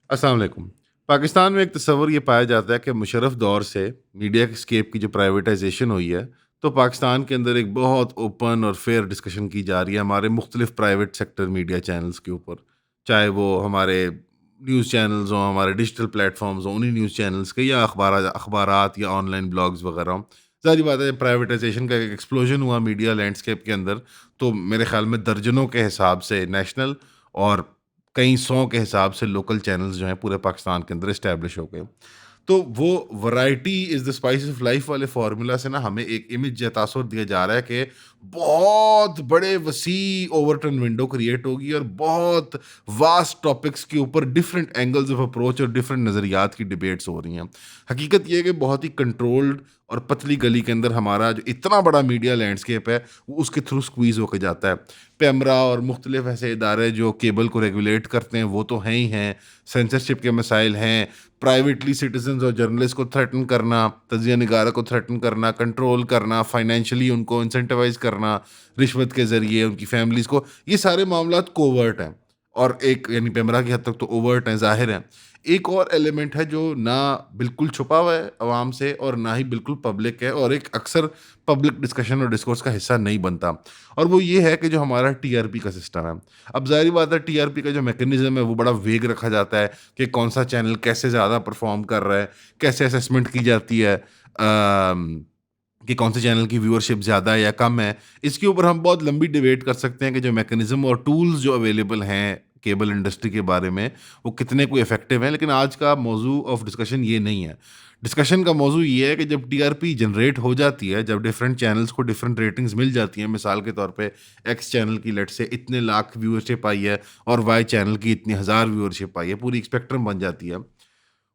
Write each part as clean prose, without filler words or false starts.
अस्सलाम वालेकुम। पाकिस्तान में एक तस्वर ये पाया जाता है कि मुशर्रफ दौर से मीडिया स्केप की जो प्राइवेटाइजेशन हुई है, तो पाकिस्तान के अंदर एक बहुत ओपन और फेयर डिस्कशन की जा रही है हमारे मुख्तलिफ प्राइवेट सेक्टर मीडिया चैनल्स के ऊपर। चाहे वो हमारे न्यूज़ चैनल्स हों, हमारे डिजिटल प्लेटफॉर्म्स हों, उन्हीं न्यूज़ चैनल्स के या अखबारात या ऑनलाइन ब्लॉग्स वगैरह हों। ज़ाहिर सी बात है, प्राइवेटाइजेशन का एक एक्सप्लोजन हुआ मीडिया लैंडस्केप के अंदर, तो मेरे ख्याल में दर्जनों के हिसाब से नेशनल और कई 100 के हिसाब से लोकल चैनल्स जो हैं पूरे पाकिस्तान के अंदर इस्टेब्लिश हो गए। तो वो variety is the spice of life वाले फ़ॉर्मूला से ना हमें एक इमेज या तासुर दिया जा रहा है कि बहुत बड़े वसी ओवरटर्न विंडो क्रिएट होगी और बहुत वास्ट टॉपिक्स के ऊपर डिफरेंट एंगल्स ऑफ अप्रोच और डिफरेंट नज़रियात की डिबेट्स हो रही हैं। हकीकत ये है कि बहुत ही कंट्रोल्ड और पतली गली के अंदर हमारा जो इतना बड़ा मीडिया लैंडस्केप है, वो उसके थ्रू स्क्वीज़ होके जाता है। पैमरा और मुख्तलिफ ऐसे इदारे जो केबल को रेगुलेट करते हैं, वो तो हैं ही हैं। सेंसरशिप के मसाइल हैं, प्राइवेटली सिटीजन्स और जर्नलिस्ट को थ्रेटन करना, तजिया निगारा को थ्रेटन करना, कंट्रोल करना, फाइनेंशियली उनको इंसेंटिवाइज करना, रिश्वत के ज़रिए उनकी फैमिलीज़ को, ये सारे मामलात कोवर्ट हैं और एक यानी पैमरा की हद तक तो ओवर्ट हैं, ज़ाहिर हैं। एक और एलिमेंट है जो ना बिल्कुल छुपा हुआ है अवाम से और ना ही बिल्कुल पब्लिक है और एक अक्सर पब्लिक डिस्कशन और डिस्कोर्स का हिस्सा नहीं बनता, और वो ये है कि जो हमारा टीआरपी का सिस्टम है। अब ज़ाहिर बात है, टीआरपी का जो मैकेनिज़्म है वो बड़ा वेग रखा जाता है कि कौन सा चैनल कैसे ज़्यादा परफॉर्म कर रहा है, कैसे असेसमेंट की जाती है कि कौन से चैनल की व्यूअरशिप ज़्यादा है या कम है। इसके ऊपर हम बहुत लंबी डिबेट कर सकते हैं कि जो मैकेनिज़्म और टूल्स जो अवेलेबल हैं केबल इंडस्ट्री के बारे में, वो कितने कोई इफ़ेक्टिव हैं, लेकिन आज का मौजू ऑफ डिस्कशन ये नहीं है। डिस्कशन का मौजू ये है कि जब टीआरपी जनरेट हो जाती है, जब डिफरेंट चैनल्स को डिफरेंट रेटिंग्स मिल जाती हैं, मिसाल के तौर पे एक्स चैनल की लेट से इतने लाख व्यूअरशिप आई है और वाई चैनल की इतनी हज़ार व्यूअरशिप आई है, पूरी एक स्पेक्ट्रम बन जाती है।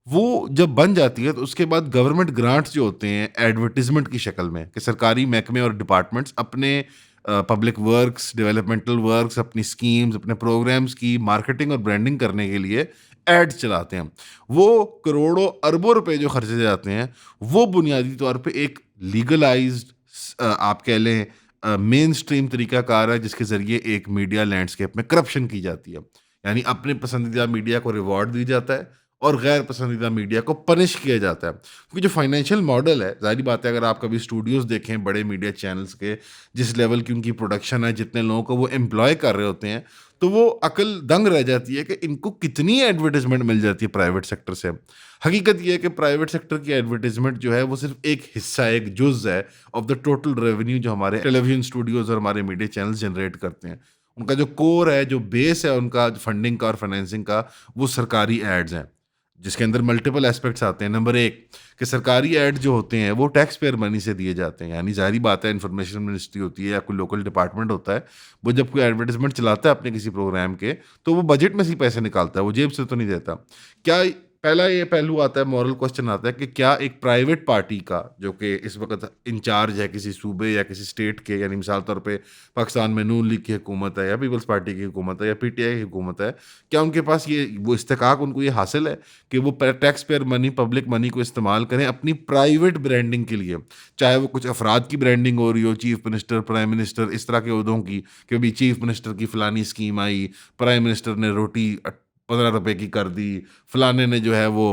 वो जब बन जाती है तो उसके बाद गवर्नमेंट ग्रांट्स जो होते हैं एडवर्टाइजमेंट की शक्ल में, कि सरकारी महकमे और डिपार्टमेंट्स अपने पब्लिक वर्क्स, डेवलपमेंटल वर्क्स, अपनी स्कीम्स, अपने प्रोग्राम्स की मार्केटिंग और ब्रांडिंग करने के लिए एड्स चलाते हैं। वो करोड़ों अरबों रुपए जो खर्चे जाते हैं, वो बुनियादी तौर पे एक लीगलाइज्ड आप कह लें मेन स्ट्रीम तरीकाकार है जिसके ज़रिए एक मीडिया लैंडस्केप में करप्शन की जाती है। यानी अपने पसंदीदा मीडिया को रिवॉर्ड दी जाता है और गैर पसंदीदा मीडिया को पनिश किया जाता है। क्योंकि जो फाइनेंशियल मॉडल है, ज़ाहिर बात है, अगर आप कभी स्टूडियोज़ देखें बड़े मीडिया चैनल्स के, जिस लेवल की उनकी प्रोडक्शन है, जितने लोगों को वो एम्प्लॉय कर रहे होते हैं, तो वो अकल दंग रह जाती है कि इनको कितनी एडवर्टाइजमेंट मिल जाती है प्राइवेट सेक्टर से। हकीकत ये है कि प्राइवेट सेक्टर की एडवर्टाइजमेंट जो है वो सिर्फ एक हिस्सा है, एक जुज़ है ऑफ द टोटल रेवेन्यू जो हमारे टेलीविजन स्टूडियोज़ और हमारे मीडिया चैनल्स जनरेट करते हैं। उनका जो कोर है, जो बेस है उनका फंडिंग का और फाइनेंसिंग का, वो सरकारी एड्स हैं, जिसके अंदर मल्टीपल एस्पेक्ट्स आते हैं। नंबर एक, कि सरकारी एड जो होते हैं वो टैक्स पेयर मनी से दिए जाते हैं। यानी ज़ाहिर बात है, इन्फॉर्मेशन मिनिस्ट्री होती है या कोई लोकल डिपार्टमेंट होता है, वो जब कोई एडवर्टाइजमेंट चलाता है अपने किसी प्रोग्राम के, तो वो बजट में से ही पैसे निकालता है, वो जेब से तो नहीं देता। क्या पहला ये पहलू आता है, मॉरल क्वेश्चन आता है कि क्या एक प्राइवेट पार्टी का जो कि इस वक्त इंचार्ज है किसी सूबे या किसी स्टेट के, यानी मिसाल तौर पे पाकिस्तान में नून लीग की हुकूमत है या पीपल्स पार्टी की हुकूमत है या पीटीआई की हुकूमत है, क्या उनके पास ये वो इस्तेकाक उनको ये हासिल है कि वो tax payer money, public money को इस्तेमाल करें अपनी प्राइवेट ब्रांडिंग के लिए? चाहे वो कुछ अफराद की ब्रांडिंग हो रही हो, चीफ मिनिस्टर, प्राइम मिनिस्टर, इस तरह के उहदों की, कि भाई चीफ मिनिस्टर की फ़लानी स्कीम आई, प्राइम मिनिस्टर ने रोटी 15 रुपए की कर दी, फलाने ने जो है वो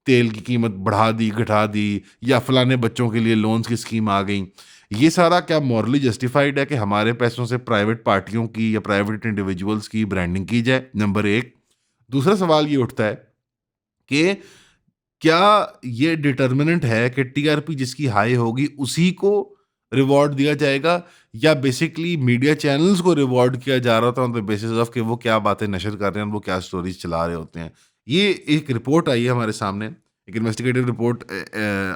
तेल की कीमत बढ़ा दी, घटा दी, या फलाने बच्चों के लिए लोन्स की स्कीम आ गई। ये सारा क्या मॉरली जस्टिफाइड है कि हमारे पैसों से प्राइवेट पार्टियों की या प्राइवेट इंडिविजुअल्स की ब्रांडिंग की जाए? नंबर एक। दूसरा सवाल ये उठता है कि क्या ये डिटर्मिनेंट है कि टीआरपी जिसकी हाई होगी उसी को रिवॉर्ड दिया जाएगा, या बेसिकली मीडिया चैनल्स को रिवॉर्ड किया जा रहा था ऑन द बेसिस ऑफ कि वो क्या बातें नशर कर रहे हैं, वो क्या स्टोरीज चला रहे होते हैं? ये एक रिपोर्ट आई है हमारे सामने, एक इन्वेस्टिगेटिव रिपोर्ट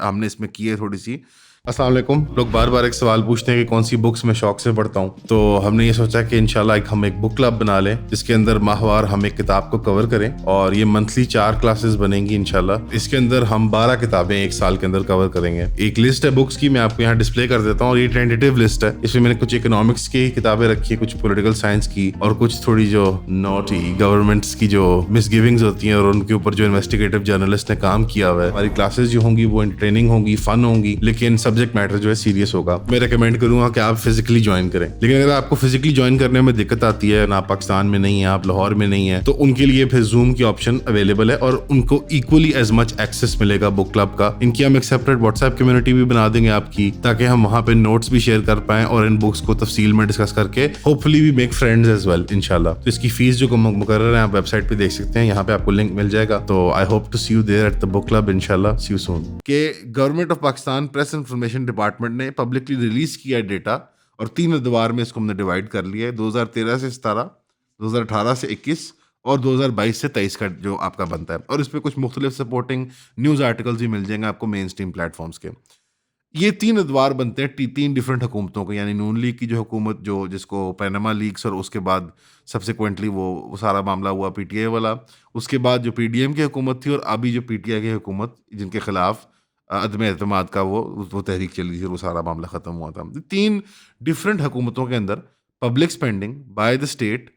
हमने इसमें की है थोड़ी सी। अस्सलाम वालेकुम। लोग बार बार एक सवाल पूछते हैं कि कौन सी बुक्स मैं शौक से पढ़ता हूँ, तो हमने ये सोचा कि इंशाल्लाह हम एक बुक क्लब बना लें जिसके अंदर माहवार हम एक किताब को कवर करें, और ये मंथली 4 क्लासेस बनेंगी इंशाल्लाह। इसके अंदर हम 12 किताबें एक साल के अंदर कवर करेंगे। एक लिस्ट है बुक्स की, मैं आपको यहाँ डिस्प्ले कर देता हूँ, और ये टेंटेटिव लिस्ट है। इसमें मैंने कुछ इकोनॉमिक्स की किताबें रखी है, कुछ पॉलिटिकल साइंस की, और कुछ थोड़ी जो नॉटी गवर्नमेंट्स की जो मिसगिविंग्स होती हैं और उनके ऊपर जो इन्वेस्टिगेटिव जर्नलिस्ट ने काम किया हुआ है। हमारी क्लासेस जो होंगी वो एंटरटेनिंग होंगी, फन होंगी, लेकिन सब्जेक्ट मैटर जो है सीरियस होगा। मैं रिकमेंड करूंगा कि आप फिजिकली ज्वाइन करें। लेकिन अगर आपको फिजिकली ज्वाइन करने में दिक्कत आती है, ना पाकिस्तान में नहीं है, आप लाहौर में नहीं है, तो उनके लिए फिर जूम की ऑप्शन अवेलेबल है और उनको इक्वली एज मच एक्सेस मिलेगा बुक क्लब का। इनकी हम एक सेपरेट व्हाट्सएप कम्युनिटी भी बना देंगे आपकी, ताकि हम वहां पे नोट्स भी शेयर कर पाएं और इन बुक्स को तफसील में डिस्कस करके hopefully we make friends as well इंशाल्लाह। तो इसकी फीस जो मुकर्रर है आप वेबसाइट पे देख सकते हैं, यहाँ पे आपको लिंक मिल जाएगा। तो I hope to see you there at the book club इंशाल्लाह। See you soon. के government of Pakistan press information department ने पब्लिकली रिलीज किया डेटा और 3 अदवार में इसको हमने डिवाइड कर लिया है, 2013 से 17, 2018 से 21 और 2022 से 23 का जो आपका बनता है। और इस पर कुछ मुख्तलिफ सपोर्टिंग न्यूज़ आर्टिकल्स भी मिल जाएंगे आपको मेन स्ट्रीम प्लेटफॉर्म्स के। ये 3 अदवार बनते हैं 3 डिफरेंट हुकूमतों के, यानी नून लीग की जो हुकूमत जो जिसको पैनामा लीक्स और उसके बाद सब्सिक्वेंटली वो सारा मामला हुआ पीटीआई वाला, उसके बाद जो पीडीएम की हुकूमत थी और अभी जो पीटीआई की हुकूमत जिनके खिलाफ अदम एतमाद का वो तहरीक चली थी, वो सारा मामला ख़त्म हुआ था। 3 डिफरेंट हुकूमतों के अंदर public spending by the state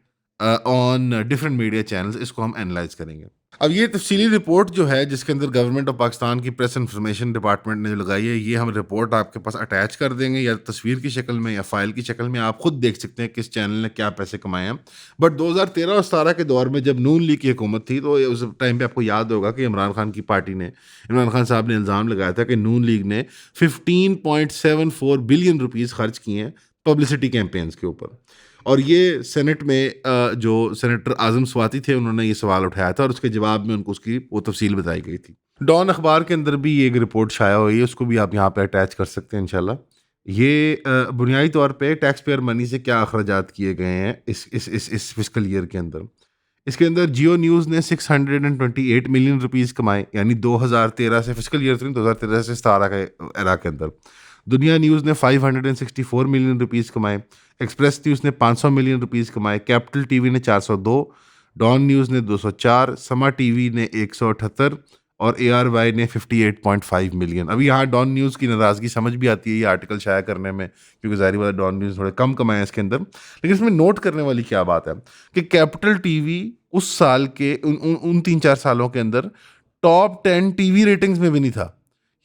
on different media channels, इसको हम एनालाइज करेंगे। अब ये तफसीली रिपोर्ट जो है जिसके अंदर गवर्नमेंट ऑफ पाकिस्तान की प्रेस इंफॉर्मेशन डिपार्टमेंट ने जो लगाई है, ये हम रिपोर्ट आपके पास अटैच कर देंगे, या तस्वीर की शक्ल में या फाइल की शक्ल में। आप खुद देख सकते हैं किस चैनल ने क्या पैसे कमाए हैं। बट 2013 और 17 के दौर में जब नून लीग की हुकूमत थी, तो उस टाइम पे आपको याद होगा कि इमरान खान की पार्टी ने, इमरान खान साहब ने इल्ज़ाम लगाया था कि नून लीग ने 15.74 बिलियन रुपीज़ खर्च किए हैं पब्लिसिटी कैंपेन्स के ऊपर। और ये सेनेट में जो सेनेटर आज़म स्वाति थे, उन्होंने ये सवाल उठाया था और उसके जवाब में उनको उसकी वो तफसील बताई गई थी। डॉन अखबार के अंदर भी ये एक रिपोर्ट शाया हुई है, उसको भी आप यहाँ पे अटैच कर सकते हैं इंशाल्लाह। ये बुनियादी तौर पे टैक्स पेयर मनी से क्या अखराजात किए गए हैं इस फिस्कल ईयर के अंदर। इसके अंदर जियो न्यूज़ ने 628 मिलियन रुपीज़ कमाए, यानी 2013 से फिस्कल ईयर 2013 से 17 के एरा के अंदर। दुनिया न्यूज़ ने 564 मिलियन रुपीज़ कमाए, एक्सप्रेस न्यूज़ ने 500 मिलियन रुपीज़ कमाए, कैपिटल टीवी ने 402, डॉन न्यूज़ ने 204, समा टीवी ने 178 और ARY ने 58.5 मिलियन। अभी यहाँ डॉन न्यूज़ की नाराज़गी समझ भी आती है ये आर्टिकल शाया करने में, क्योंकि ज़ाहिर बात है डॉन न्यूज़ थोड़े कम कमाए इसके अंदर। लेकिन इसमें नोट करने वाली क्या बात है कि कैपिटल टीवी उस साल के उन 3-4 सालों के अंदर टॉप 10 टीवी रेटिंग्स में भी नहीं था,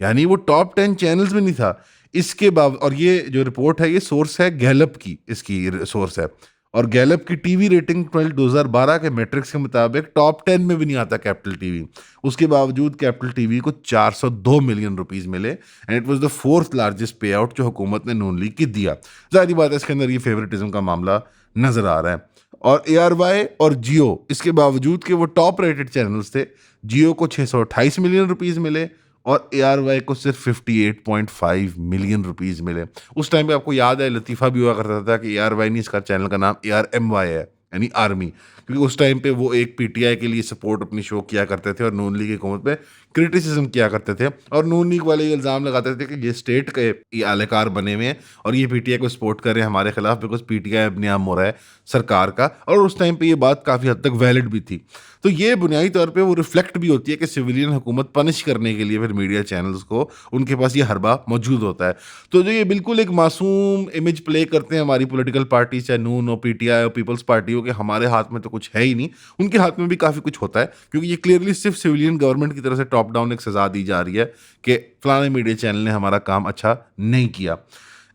यानी वो टॉप 10 चैनल्स में नहीं था। इसके बाद, और ये जो रिपोर्ट है ये सोर्स है गैलप की, इसकी सोर्स है, और गैलप की टीवी रेटिंग 2012 के मैट्रिक्स के मुताबिक टॉप 10 में भी नहीं आता कैपिटल टीवी। उसके बावजूद कैपिटल टीवी को 402 मिलियन रुपीस मिले and it was the 4th largest पे आउट जो हुकूमत ने नून लीग की दिया। जाहिर बात है इसके अंदर ये फेवरेटिज्म का मामला नजर आ रहा है। और ARY और जियो, इसके बावजूद कि वो टॉप रेटेड चैनल्स थे, जियो को 628 मिलियन रुपीस मिले और ARY को सिर्फ 58.5 मिलियन रुपीस मिले। उस टाइम पे आपको याद है लतीफ़ा भी हुआ करता था कि ARY नहीं, इसका चैनल का नाम ARMY है, यानी आर्मी, क्योंकि उस टाइम पे वो एक PTI के लिए सपोर्ट अपनी शो किया करते थे और नून लीग की हुकूमत पे क्रिटिसिज्म किया करते थे। और नून लीग वाले ये इल्ज़ाम लगाते थे कि ये स्टेट के ये आलेकार बने हुए हैं और ये PTI को सपोर्ट कर रहे हैं हमारे खिलाफ, बिकॉज PTI अब नाम हो रहा है सरकार का। और उस टाइम पे ये बात काफ़ी हद तक वैलिड भी थी। तो ये बुनियादी तौर पे वो रिफ्लेक्ट भी होती है कि सिविलियन हुकूमत पनिश करने के लिए फिर मीडिया चैनल्स को उनके पास ये हरबा मौजूद होता है। तो जो ये बिल्कुल एक मासूम इमेज प्ले करते हैं हमारी पॉलिटिकल पार्टी, चाहे नून हो, PTI हो, पीपल्स पार्टी हो, कि हमारे हाथ में तो कुछ है ही नहीं, उनके हाथ में भी काफ़ी कुछ होता है, क्योंकि ये क्लियरली सिर्फ सिविलियन गवर्नमेंट की तरफ से टॉप डाउन एक सजा दी जा रही है कि फलाने मीडिया चैनल ने हमारा काम अच्छा नहीं किया।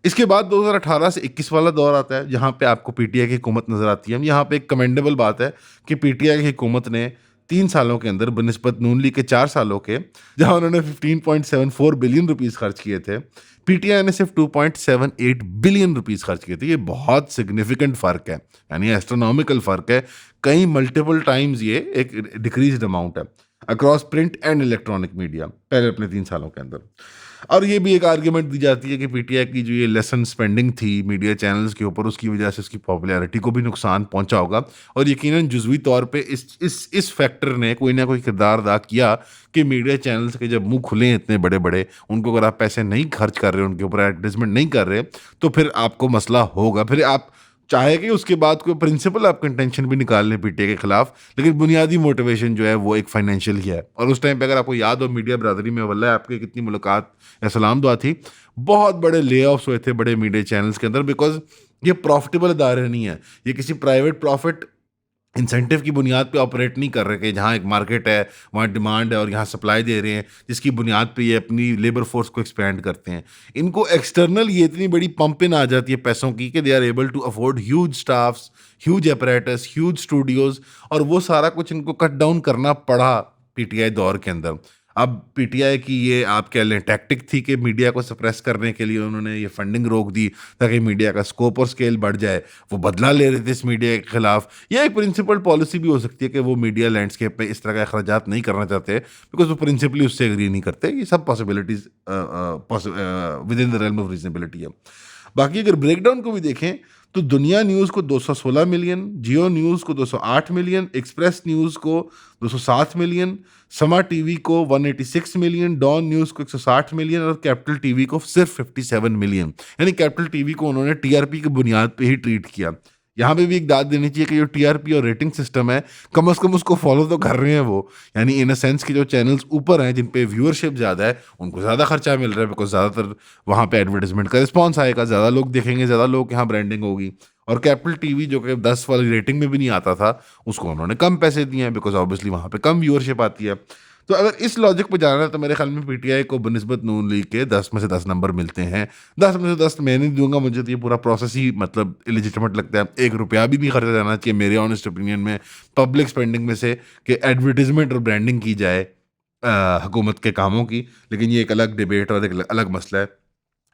इसके बाद 2018 से 21 वाला दौर आता है जहाँ पे आपको PTI की हुकूमत नज़र आती है। यहाँ पे एक कमेंडेबल बात है कि PTI की हुकूमत ने 3 सालों के अंदर बनिस्बत नून लीग के 4 सालों के, जहाँ उन्होंने 15.74 बिलियन रुपीस खर्च किए थे, PTI ने सिर्फ 2.78 बिलियन रुपीस खर्च किए थे। ये बहुत सिग्निफिकेंट फ़र्क है, यानी एस्ट्रोनॉमिकल फ़र्क है, कई मल्टीपल टाइम्स ये एक डिक्रीज्ड अमाउंट है across print and electronic media पहले अपने 3 सालों के अंदर। और ये भी एक आर्ग्यूमेंट दी जाती है कि PTI की जो ये लेसन स्पेंडिंग थी मीडिया चैनल्स के ऊपर, उसकी वजह से उसकी पॉपुलैरिटी को भी नुकसान पहुंचा होगा। और यकीनन जुज़वी तौर पे इस फैक्टर ने कोई ना कोई किरदार अदा किया कि मीडिया चैनल्स के जब मुंह खुले हैं इतने बड़े बड़े, उनको अगर आप पैसे नहीं खर्च कर रहे, उनके ऊपर एडवर्टाइजमेंट नहीं कर रहे, तो फिर आपको मसला होगा। फिर आप चाहे कि उसके बाद कोई प्रिंसिपल आप कंटेंशन भी निकाल लें PTI के खिलाफ, लेकिन बुनियादी मोटिवेशन जो है वो एक फाइनेंशियल ही है। और उस टाइम पे अगर आपको याद हो, मीडिया बरादरी में वल्लाह आपकी कितनी मुलाकात या सलाम दुआ थी, बहुत बड़े ले ऑफ्स हुए थे बड़े मीडिया चैनल्स के अंदर, बिकॉज ये प्रॉफिटेबल इदारे नहीं है, ये किसी प्राइवेट प्रॉफिट इंसेंटिव की बुनियाद पे ऑपरेट नहीं कर रहे कि जहाँ एक मार्केट है, वहाँ डिमांड है और यहाँ सप्लाई दे रहे हैं, जिसकी बुनियाद पे ये अपनी लेबर फोर्स को एक्सपैंड करते हैं। इनको एक्सटर्नल ये इतनी बड़ी पंप इन आ जाती है पैसों की कि they are able to afford huge staffs, huge apparatus, huge studios, और वो सारा कुछ इनको कट डाउन करना पड़ा पीटीआई दौर के अंदर। अब पीटीआई की ये आप कह लें टैक्टिक थी कि मीडिया को सप्रेस करने के लिए उन्होंने ये फंडिंग रोक दी ताकि मीडिया का स्कोप और स्केल बढ़ जाए। वो बदला ले रहे थे इस मीडिया के खिलाफ। या एक प्रिंसिपल पॉलिसी भी हो सकती है कि वो मीडिया लैंडस्केप में इस तरह का अखराजात नहीं करना चाहते बिकॉज वो प्रिंसिपली उससे एग्री नहीं करते। ये सब possibilities with in the realm of reasonability है। बाकी अगर ब्रेकडाउन को भी देखें तो दुनिया न्यूज़ को 216 मिलियन, जियो न्यूज़ को 208 मिलियन, एक्सप्रेस न्यूज़ को 207 मिलियन, समा टीवी को 186 मिलियन, डॉन न्यूज़ को 160 मिलियन और कैपिटल टीवी को सिर्फ 57 मिलियन। यानी कैपिटल टीवी को उन्होंने टीआरपी की बुनियाद पे ही ट्रीट किया। यहाँ पे भी एक दाद देनी चाहिए कि जो टीआरपी और रेटिंग सिस्टम है, कम से कम उसको फॉलो तो कर रहे हैं वो। यानी इन अ सेंस कि जो चैनल्स ऊपर हैं जिन पे व्यूअरशिप ज़्यादा है उनको ज़्यादा खर्चा मिल रहा है बिकॉज ज़्यादातर वहाँ पे एडवर्टाइजमेंट का रिस्पॉन्स आएगा, ज़्यादा लोग देखेंगे, ज़्यादा लोग के यहाँ ब्रांडिंग होगी। और कैपिटल टीवी जो कि 10 वाली रेटिंग में भी नहीं आता था उसको उन्होंने कम पैसे दिए हैं बिकॉज ऑब्वियसली वहाँ पे कम व्यूअरशिप आती है। तो अगर इस लॉजिक पे जाना है तो मेरे ख्याल में पीटीआई को बनिस्बत नून लीग के 10 में से 10 नंबर मिलते हैं। 10 में से 10 मैं नहीं दूंगा, मुझे तो ये पूरा प्रोसेस ही मतलब इलिजिटिमेट लगता है। 1 रुपया भी नहीं खर्चा जाना चाहिए मेरे ऑनेस्ट ओपिनियन में पब्लिक स्पेंडिंग में से कि एडवर्टीजमेंट और ब्रांडिंग की जाए हुकूमत के कामों की। लेकिन ये एक अलग डिबेट और एक अलग मसला है,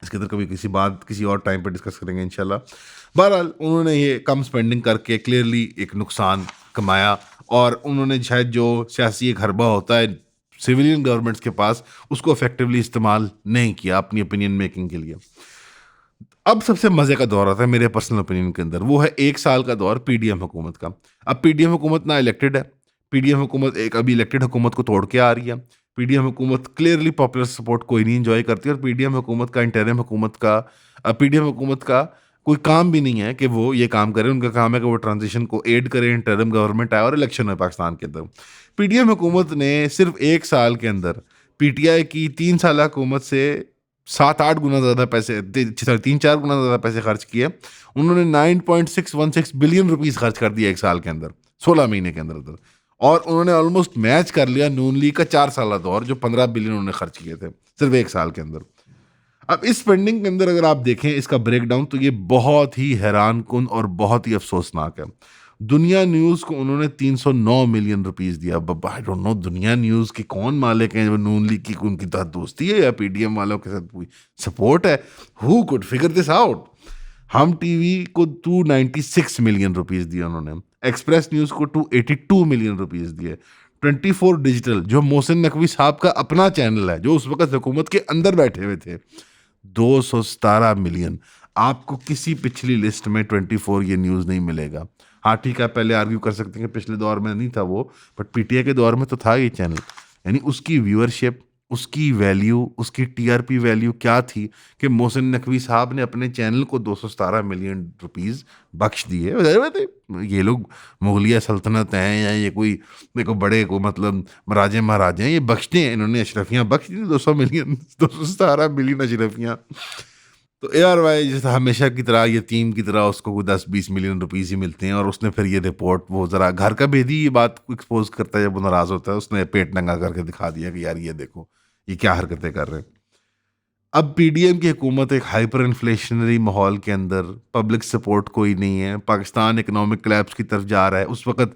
इसके अंदर कभी किसी और टाइम पे डिस्कस करेंगे इंशाल्लाह। बहरहाल उन्होंने ये कम स्पेंडिंग करके क्लियरली एक नुकसान कमाया और उन्होंने शायद जो सियासी एक हरबा होता है सिविलियन गवर्नमेंट्स के पास उसको इफेक्टिवली इस्तेमाल नहीं किया अपनी ओपिनियन मेकिंग के लिए। अब सबसे मजे का दौर आता है मेरे पर्सनल ओपिनियन के अंदर, वो है 1 साल का दौर पीडीएम हुकूमत का। अब पीडीएम हुकूमत ना इलेक्टेड है, पीडीएम हुकूमत एक अभी इलेक्टेड हुकूमत को तोड़ के आ रही है। पीडीएम हुकूमत क्लियरली पॉपुलर सपोर्ट कोई नहीं इंजॉय करती और पीडीएम हुकूमत का कोई काम भी नहीं है कि वो ये काम करें। उनका काम है कि वो ट्रांजिशन को एड करें, इंटरिम गवर्नमेंट आए और इलेक्शन है पाकिस्तान के अंदर। पीडीएम हुकूमत ने सिर्फ 1 साल के अंदर पीटीआई की 3 साल हुकूमत से 7-8 गुना ज़्यादा पैसे, 3-4 गुना ज़्यादा पैसे खर्च किए। उन्होंने 9.616 बिलियन रुपीस खर्च कर दिया 1 साल के अंदर, 16 महीने के अंदर अंदर। और उन्होंने ऑलमोस्ट मैच कर लिया नून लीग का 4 साल दौर जो 15 बिलियन उन्होंने खर्च किए थे सिर्फ 1 साल के अंदर। अब इस स्पेंडिंग के अंदर अगर आप देखें इसका ब्रेकडाउन तो ये बहुत ही हैरान कुन और बहुत ही अफसोसनाक है। दुनिया न्यूज़ को उन्होंने 309 मिलियन रुपीस दिया। आई डोंट नो दुनिया न्यूज़ के कौन मालिक हैं, वो नून लीग की उनकी साथ दोस्ती है या पीडीएम वालों के साथ कोई सपोर्ट है? Who could figure this out? हम टीवी को 296 मिलियन रुपीस दिए उन्होंने, एक्सप्रेस न्यूज़ को 282 मिलियन रुपीस दिए, 24 डिजिटल जो मोहसिन नकवी साहब का अपना चैनल है जो उस वक्त हुकूमत के अंदर बैठे हुए थे, 217 मिलियन। आपको किसी पिछली लिस्ट में 24 ये न्यूज़ नहीं मिलेगा। हाँ ठीक है, पहले आर्ग्यू कर सकते हैं कि पिछले दौर में नहीं था वो, बट पीटीआई के दौर में तो था ये चैनल। यानी उसकी व्यूअरशिप, उसकी वैल्यू, उसकी टीआरपी वैल्यू क्या थी कि मोहसिन नकवी साहब ने अपने चैनल को 217 मिलियन रुपीस बख्श दिए। ज़ाहिर बात है ये लोग मुगलिया सल्तनत हैं या ये कोई देखो बड़े को मतलब राजे महाराजे हैं, ये बख्शते हैं, इन्होंने अशरफियाँ बख्श दी 200 मिलियन 217 मिलियन अशरफियाँ। तो ARY जैसे हमेशा की तरह यतीम की तरह उसको कोई 10-20 मिलियन रुपीस ही मिलते हैं और उसने फिर ये रिपोर्ट वो ज़रा घर का भेदी ये बात को एक्सपोज करता है जब वो नाराज़ होता है, उसने पेट नंगा करके दिखा दिया कि यार ये देखो ये क्या हरकतें कर रहे हैं। अब पीडीएम की हुकूमत एक हाइपर इन्फ्लेशनरी माहौल के अंदर, पब्लिक सपोर्ट कोई नहीं है, पाकिस्तान इकोनॉमिक कोलैप्स की तरफ जा रहा है। उस वक्त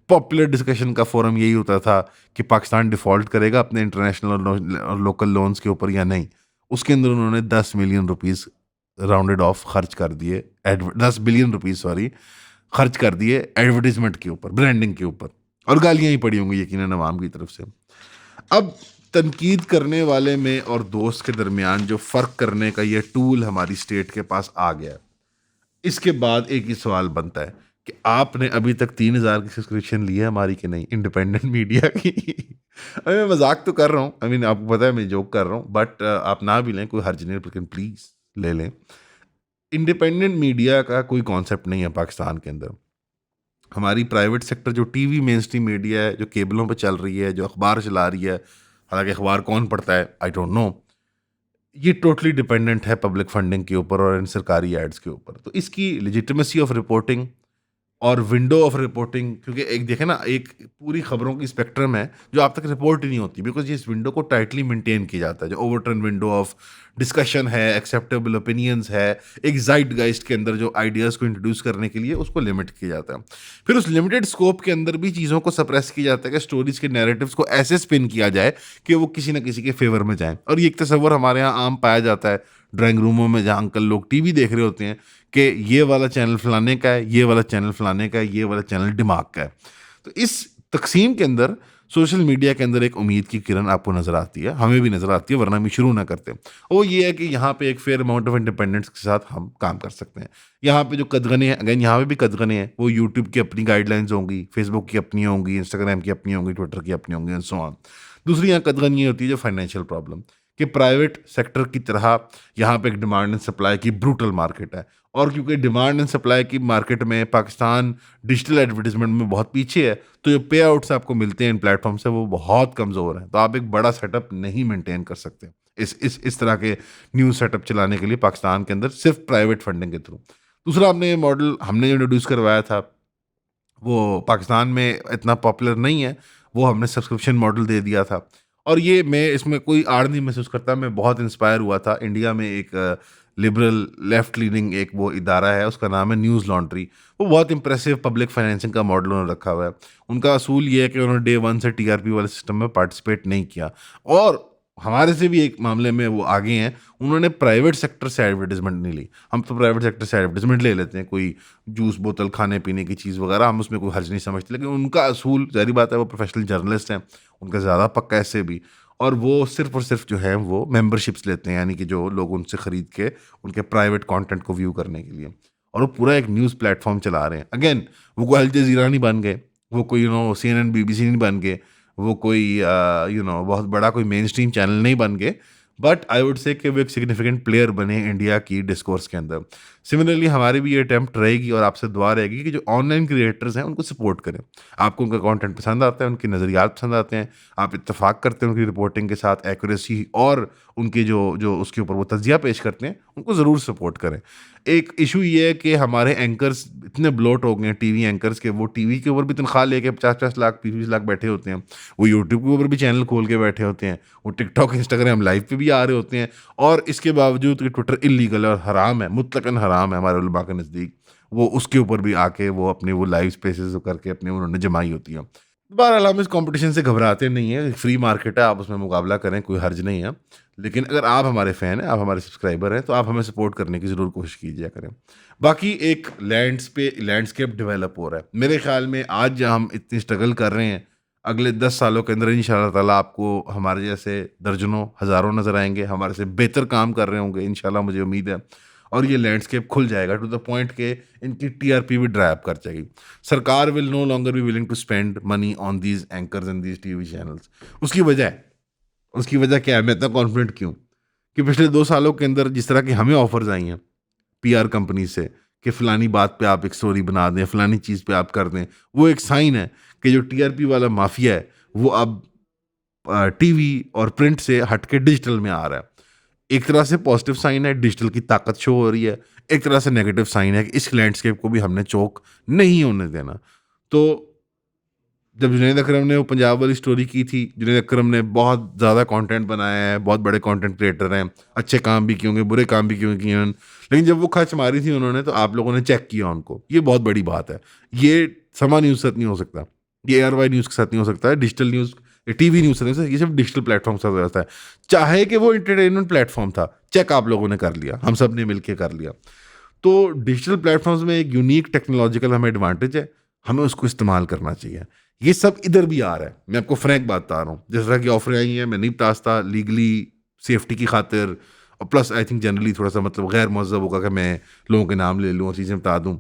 पॉपुलर डिस्कशन का फोरम यही होता था कि पाकिस्तान डिफ़ॉल्ट करेगा अपने इंटरनेशनल और लोकल लोन्स के ऊपर या नहीं। उसके अंदर उन्होंने 10 मिलियन रुपीस राउंडेड ऑफ खर्च कर दिए, 10 बिलियन रुपीस सॉरी खर्च कर दिए एडवर्टीजमेंट के ऊपर, ब्रांडिंग के ऊपर, और गालियां ही पड़ी होंगी यकीनन अवाम की तरफ से। अब तनकीद करने वाले में और दोस्त के दरमियान जो फ़र्क करने का ये टूल हमारी स्टेट के पास आ गया है, इसके बाद एक ही सवाल बनता है कि आपने अभी तक 3,000 की सब्सक्रिप्शन ली है हमारी कि नहीं, इंडिपेंडेंट मीडिया की। अभी मैं मजाक तो कर रहा हूँ, आई मीन आपको पता है मैं जोक कर रहा हूँ, बट आप ना भी लें कोई हर्ज नहीं, लेकिन प्लीज़ ले लें। इंडिपेंडेंट मीडिया का कोई कॉन्सेप्ट नहीं है पाकिस्तान के अंदर। हमारी प्राइवेट सेक्टर जो टीवी मेन स्ट्रीम मीडिया है, जो केबलों पे चल रही है, जो अखबार चला रही है, हालांकि अखबार कौन पढ़ता है आई डोंट नो, ये टोटली डिपेंडेंट है पब्लिक फंडिंग के ऊपर और इन सरकारी एड्स के ऊपर। तो इसकी लेजिटिमेसी ऑफ रिपोर्टिंग और विंडो ऑफ रिपोर्टिंग, क्योंकि एक देखें ना, एक पूरी खबरों की स्पेक्ट्रम है जो आप तक रिपोर्ट ही नहीं होती, बिकॉज ये इस विंडो को टाइटली मेंटेन किया जाता है। जो ओवरटर्न विंडो ऑफ डिस्कशन है, एक्सेप्टेबल ओपिनियंस है, एक ज़ाइटगाइस्ट के अंदर जो आइडियाज़ को इंट्रोड्यूस करने के लिए उसको लिमिट किया जाता है। फिर उस लिमिटेड स्कोप के अंदर भी चीज़ों को सप्रेस किया जाता है कि स्टोरीज के नैरेटिव्स को ऐसे स्पिन किया जाए कि वो किसी ना किसी के फेवर में जाए। और ये एक तस्वर हमारे यहाँ आम पाया जाता है ड्राइंग रूमों में, जहाँ अंकल लोग टीवी देख रहे होते हैं कि ये वाला चैनल फलाने का है, ये वाला चैनल फलाने का है, ये वाला चैनल दिमाग का है। तो इस तकसीम के अंदर सोशल मीडिया के अंदर एक उम्मीद की किरण आपको नज़र आती है, हमें भी नज़र आती है, वरना हम शुरू ना करते। वो ये है कि यहाँ पे एक फेयर अमाउंट ऑफ इंडिपेंडेंस के साथ हम काम कर सकते हैं। यहाँ पे जो कदगने हैं, अगेन यहाँ पे भी कदगने हैं, वो यूट्यूब की अपनी गाइडलाइंस होंगी, फेसबुक की अपनी होंगी, इंस्टाग्राम की अपनी होंगी, ट्विटर की अपनी होंगी, एंड सो ऑन। दूसरी यहाँ कदगन ये होती है जो फाइनेंशियल प्रॉब्लम, कि प्राइवेट सेक्टर की तरह यहाँ पे एक डिमांड एंड सप्लाई की ब्रूटल मार्केट है। और क्योंकि डिमांड एंड सप्लाई की मार्केट में पाकिस्तान डिजिटल एडवर्टीजमेंट में बहुत पीछे है, तो जो पे आउट्स आपको मिलते हैं इन प्लेटफॉर्म से वो बहुत कमज़ोर हैं। तो आप एक बड़ा सेटअप नहीं मेंटेन कर सकते इस तरह के न्यूज़ सेटअप चलाने के लिए पाकिस्तान के अंदर सिर्फ प्राइवेट फंडिंग के थ्रू। दूसरा हमने मॉडल हमने जो इंट्रोड्यूस करवाया था वो पाकिस्तान में इतना पॉपुलर नहीं है, वो हमने सब्सक्रिप्शन मॉडल दे दिया था। और ये मैं इसमें कोई आड़ नहीं महसूस करता, मैं बहुत इंस्पायर हुआ था। इंडिया में एक लिबरल लेफ्ट लीनिंग एक वो इदारा है, उसका नाम है न्यूज़ लॉन्ड्री। वो बहुत इंप्रेसिव पब्लिक फाइनेंसिंग का मॉडल उन्होंने रखा हुआ है। उनका असूल ये है कि उन्होंने डे वन से टीआरपी वाले सिस्टम में पार्टिसिपेट नहीं किया, और हमारे से भी एक मामले में वो आगे हैं। उन्होंने प्राइवेट सेक्टर से एडवर्टाइजमेंट नहीं ली। हम तो प्राइवेट सेक्टर से एडवर्टाइजमेंट ले लेते हैं, कोई जूस बोतल, खाने पीने की चीज़ वगैरह, हम उसमें कोई हर्ज नहीं समझते। लेकिन उनका असूल, ज़ाहिर बात है, वो प्रोफेशनल जर्नलिस्ट हैं, उनका ज़्यादा पक्का ऐसे भी, और वो सिर्फ और सिर्फ जो है वो मेंबरशिप्स लेते हैं, यानी कि जो लोग उनसे ख़रीद के उनके प्राइवेट कंटेंट को व्यू करने के लिए, और वो पूरा एक न्यूज़ प्लेटफॉर्म चला रहे हैं। अगेन वो कोई अल जज़ीरा नहीं बन गए, वो कोई CNN BBC नहीं बन गए, वो कोई बहुत बड़ा कोई मेन स्ट्रीम चैनल नहीं बन गए, बट आई वुड से कि वो एक सिग्निफिकेंट प्लेयर बने इंडिया की डिस्कोर्स के अंदर। सिमिलरली हमारी भी ये अटैम्प्ट रहेगी और आपसे दुआ रहेगी कि जो ऑनलाइन क्रिएटर्स हैं उनको सपोर्ट करें। आपको उनका कंटेंट पसंद आता है, उनके नज़रियात पसंद आते हैं, आप इत्तेफाक करते हैं उनकी रिपोर्टिंग के साथ, एक्यूरेसी और उनकी जो जो उसके ऊपर वो तज्जिया पेश करते हैं, उनको ज़रूर सपोर्ट करें। एक इशू ये है कि हमारे एंकर्स इतने ब्लोट हो गए हैं, टीवी एंकर्स के, वो टीवी के ऊपर भी तनख्वाह लेके 50-50 लाख 20-20 लाख बैठे होते हैं, वो यूट्यूब के ऊपर भी चैनल खोल के बैठे होते हैं, वो टिकटॉक इंस्टाग्राम लाइव पे भी आ रहे होते हैं, और इसके बावजूद कि ट्विटर इलीगल और हराम है, मुतलकन हराम है हमारे उलमा के नज़दीक, वो उसके ऊपर भी आके वो अपने वो लाइव स्पेसेस करके अपने उन्होंने जमाई होती है। बहरहाल हम इस कंपटीशन से घबराते नहीं हैं, फ्री मार्केट है, आप उसमें मुकाबला करें, कोई हर्ज नहीं है। लेकिन अगर आप हमारे फ़ैन हैं, आप हमारे सब्सक्राइबर हैं, तो आप हमें सपोर्ट करने की ज़रूर कोशिश कीजिए करें। बाकी एक लैंडस्केप डेवलप हो रहा है। मेरे ख़्याल में आज जहाँ हम इतनी स्ट्रगल कर रहे हैं, अगले 10 सालों के अंदर इंशाअल्लाह ताला आपको हमारे जैसे दर्जनों, हज़ारों नज़र आएँगे, हमारे से बेहतर काम कर रहे होंगे इंशाअल्लाह, मुझे उम्मीद है। और ये लैंडस्केप खुल जाएगा टू द पॉइंट के इनकी टीआरपी भी ड्राई अप कर जाएगी। सरकार will no longer be willing to spend money on these anchors and these TV channels. उसकी वजह क्या है, मैं इतना कॉन्फिडेंट क्यों? कि पिछले 2 सालों के अंदर जिस तरह की हमें ऑफर्स आई हैं पीआर कंपनी से कि फ़लानी बात पे आप एक स्टोरी बना दें, फ़लानी चीज़ पे आप कर दें, वो एक साइन है कि जो टीआरपी वाला माफिया है वो अब टीवी और प्रिंट से हट के डिजिटल में आ रहा है। एक तरह से पॉजिटिव साइन है, डिजिटल की ताकत शो हो रही है। एक तरह से नेगेटिव साइन है कि इस लैंडस्केप को भी हमने चोक नहीं होने देना। तो जब जुनैद अकरम ने वो पंजाब वाली स्टोरी की थी, जुनैद अकरम ने बहुत ज़्यादा कंटेंट बनाया है, बहुत बड़े कंटेंट क्रिएटर हैं, अच्छे काम भी किए होंगे, बुरे काम भी किए होंगे, लेकिन जब वो खच मारी थी उन्होंने, तो आप लोगों ने चेक किया उनको। ये बहुत बड़ी बात है। ये समा न्यूज़ के साथ नहीं हो सकता, ये ARY न्यूज़ के साथ नहीं हो सकता है, डिजिटल न्यूज़, टीवी न्यूज़ नहीं हो सकता, ये सिर्फ डिजिटल प्लेटफॉर्म से होता है। चाहे कि वो एंटरटेनमेंट प्लेटफॉर्म था, चेक आप लोगों ने कर लिया, हम सब ने मिलकर कर लिया। तो डिजिटल प्लेटफॉर्म्स में एक यूनिक टेक्नोलॉजिकल हमें एडवांटेज है, हमें उसको इस्तेमाल करना चाहिए। ये सब इधर भी आ रहा है, मैं आपको फ्रैंक बात बता रहा हूँ। जिस तरह की ऑफरें आई हैं, मैं नहीं बताता, लीगली सेफ्टी की खातिर, और प्लस आई थिंक जनरली थोड़ा सा मतलब गैर मुहज़्ज़ब होगा कि मैं लोगों के नाम ले लूँ और चीज़ें बता दूँ।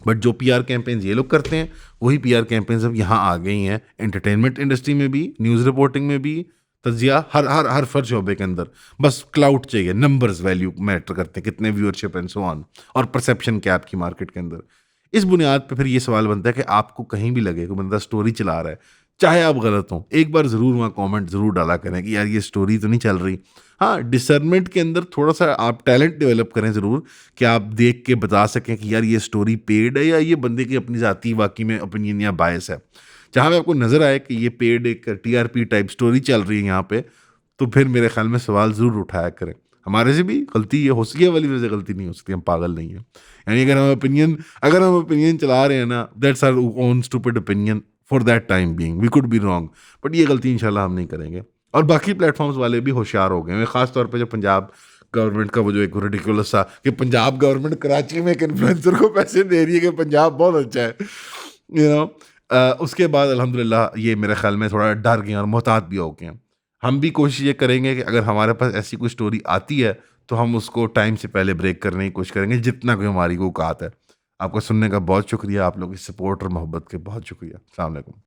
बट जो पीआर कैंपेन्स ये लोग करते हैं, वही पीआर कैंपेन्स अब यहाँ आ गई हैं, एंटरटेनमेंट इंडस्ट्री में भी, न्यूज़ रिपोर्टिंग में भी, तज्जिया, हर हर हर फर शोबे के अंदर। बस क्लाउड चाहिए, नंबर्स वैल्यू मैटर करते हैं, कितने व्यूअरशिप एंड सो ऑन, और परसेप्शन क्या आपकी मार्केट के अंदर। इस बुनियाद पे फिर ये सवाल बनता है कि आपको कहीं भी लगे कोई बंदा स्टोरी चला रहा है, चाहे आप गलत हों, एक बार ज़रूर वहाँ कमेंट ज़रूर डाला करें कि यार ये स्टोरी तो नहीं चल रही, हाँ, डिसर्नमेंट के अंदर थोड़ा-सा आप टैलेंट डेवलप करें ज़रूर कि आप देख के बता सकें कि यार ये स्टोरी पेड है या ये बंदे की अपनी ज़ाती वाक़ई में ओपिनियन या बायस है। जहाँ पे आपको नज़र आए कि ये पेड एक टीआरपी टाइप स्टोरी चल रही है यहाँ पे, तो फिर मेरे ख़्याल में सवाल ज़रूर उठाया करें। हमारे से भी गलती ये हो सकती है, वाली वजह से गलती नहीं हो सकती, हम पागल नहीं हैं। यानी अगर हम ओपिनियन चला रहे हैं ना, that's our own stupid opinion for that time being, we could be wrong, but ये गलती इंशाल्लाह हम नहीं करेंगे। और बाकी प्लेटफ़ॉर्म्स वाले भी होशियार हो गए हैं, ख़ास तौर पे जो पंजाब गवर्नमेंट का वो जो एक रिडिकुलस सा कि पंजाब गवर्नमेंट कराची में एक इन्फ्लुएंसर को पैसे दे रही है कि पंजाब बहुत अच्छा है, यू नो। उसके बाद अल्हम्दुलिल्लाह ये मेरे ख़्याल में थोड़ा डर गए हैं और मोहतात भी हो गए हैं। हम भी कोशिश ये करेंगे कि अगर हमारे पास ऐसी कोई स्टोरी आती है, तो हम उसको टाइम से पहले ब्रेक करने की कोशिश करेंगे, जितना कोई हमारी औकात है। आपका सुनने का बहुत शुक्रिया, आप लोगों की सपोर्ट और मोहब्बत के बहुत शुक्रिया। अस्सलाम वालेकुम।